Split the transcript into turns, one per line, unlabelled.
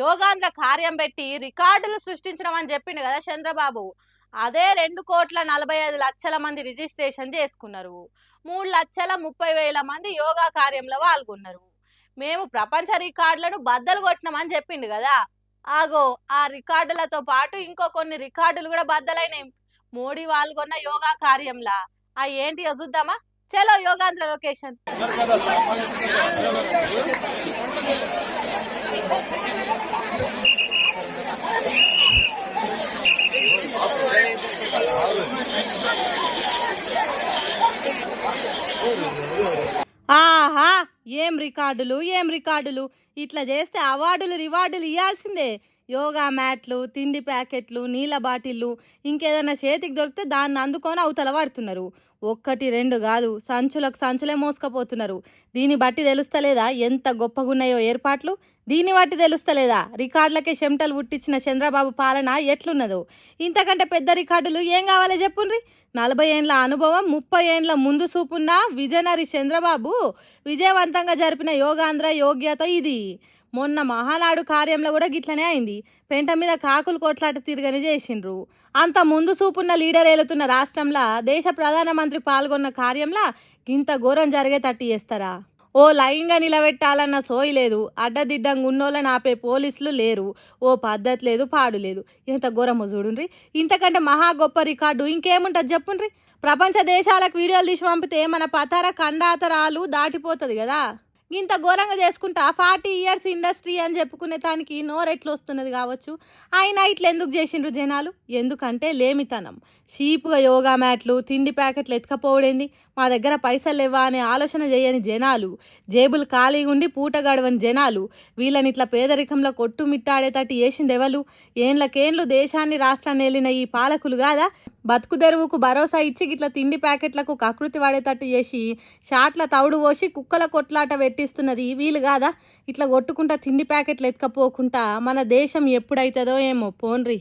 యోగాంధ్ర కార్యం పెట్టి రికార్డులు సృష్టించడం అని చెప్పిండు కదా చంద్రబాబు. అదే 2,45,00,000 మంది రిజిస్ట్రేషన్ చేసుకున్నారు. 3,30,000 మంది యోగా కార్యంలో పాల్గొన్నారు. మేము ప్రపంచ రికార్డులను బద్దలు కొట్టినామని చెప్పిండు కదా. ఆగో ఆ రికార్డులతో పాటు ఇంకో కొన్ని రికార్డులు కూడా బద్దలైనాయి మోడీ పాల్గొన్న యోగా కార్యంలా. ఆ ఏంటి చూద్దామా? చలో యోగాంధ్ర లొకేషన్. ఆహా, ఏం రికార్డులు ఏం రికార్డులు! ఇట్లా చేస్తే అవార్డులు రివార్డులు ఇవ్వాల్సిందే. యోగా మ్యాట్లు, తిండి ప్యాకెట్లు, నీళ్ళ బాటిళ్ళు, ఇంకేదన్నా చేతికి దొరికితే దాన్ని అందుకొని అవతల పడుతున్నారు. ఒక్కటి రెండు కాదు, సంచులకు సంచులే మోసుకపోతున్నారు. దీన్ని బట్టి తెలుస్తలేదా ఎంత గొప్పగున్నాయో ఏర్పాట్లు? దీన్ని బట్టి తెలుస్తలేదా రికార్డులకే చెమటలు పుట్టించిన చంద్రబాబు పాలన ఎట్లున్నదో? ఇంతకంటే పెద్ద రికార్డులు ఏం కావాలి చెప్పుండ్రి. 40 ఏండ్ల అనుభవం, 30 ఏండ్ల ముందు చూపున్న విజనరీ చంద్రబాబు విజయవంతంగా జరిపిన యోగాంధ్ర యోగ్యత ఇది. మొన్న మహానాడు కార్యంలో కూడా గిట్లనే అయింది. పెంట మీద కాకులు కొట్లాట తిరగని చేసిండ్రు. అంత ముందు చూపున్న లీడర్ ఏలుతున్న రాష్ట్రంలో దేశ ప్రధానమంత్రి పాల్గొన్న కార్యంలో ఇంత ఘోరం జరిగేటట్టు చేస్తారా? ఓ లైన్గా నిలబెట్టాలన్న సోయి లేదు, అడ్డదిడ్డంగా ఉన్నోళ్ళని ఆపే పోలీసులు లేరు, ఓ పద్ధతి లేదు, పాడు లేదు. ఎంత ఘోరమో చూడుండ్రి. ఇంతకంటే మహా గొప్ప రికార్డు ఇంకేముంటుంది చెప్పుండ్రి. ప్రపంచ దేశాలకు వీడియోలు తీసి పంపితే మన పతార ఖండాతరాలు దాటిపోతుంది కదా. ఇంత ఘోరంగా చేసుకుంటా 40 ఇయర్స్ ఇండస్ట్రీ అని చెప్పుకునే దానికి నోరెట్లు వస్తున్నది కావచ్చు. అయినా ఇట్లా ఎందుకు చేసిండ్రు జనాలు? ఎందుకంటే లేమితనం. షీపుగా యోగా మ్యాట్లు, తిండి ప్యాకెట్లు ఎత్తుకపోవడేంది, మా దగ్గర పైసలు లేవా అనే ఆలోచన చేయని జనాలు, జేబులు ఖాళీగా ఉండి పూట గడవని జనాలు, వీళ్ళని ఇట్లా పేదరికంలో కొట్టుమిట్టాడేటట్టు చేసింది ఎవరు? ఏండ్లకేండ్లు దేశాన్ని రాష్ట్రాన్ని వెళ్ళిన ఈ పాలకులు కాదా? బతుకు తెరువుకు భరోసా ఇచ్చి ఇట్లా తిండి ప్యాకెట్లకు కకృతి పడేటట్టు చేసి షాట్ల తవుడు పోసి కుక్కల కొట్లాట పెట్టిస్తున్నది వీలు కాదా? ఇట్లా కొట్టుకుంటా తిండి ప్యాకెట్లు ఎత్తుకపోకుండా మన దేశం ఎప్పుడైతుందో ఏమో పోన్రి.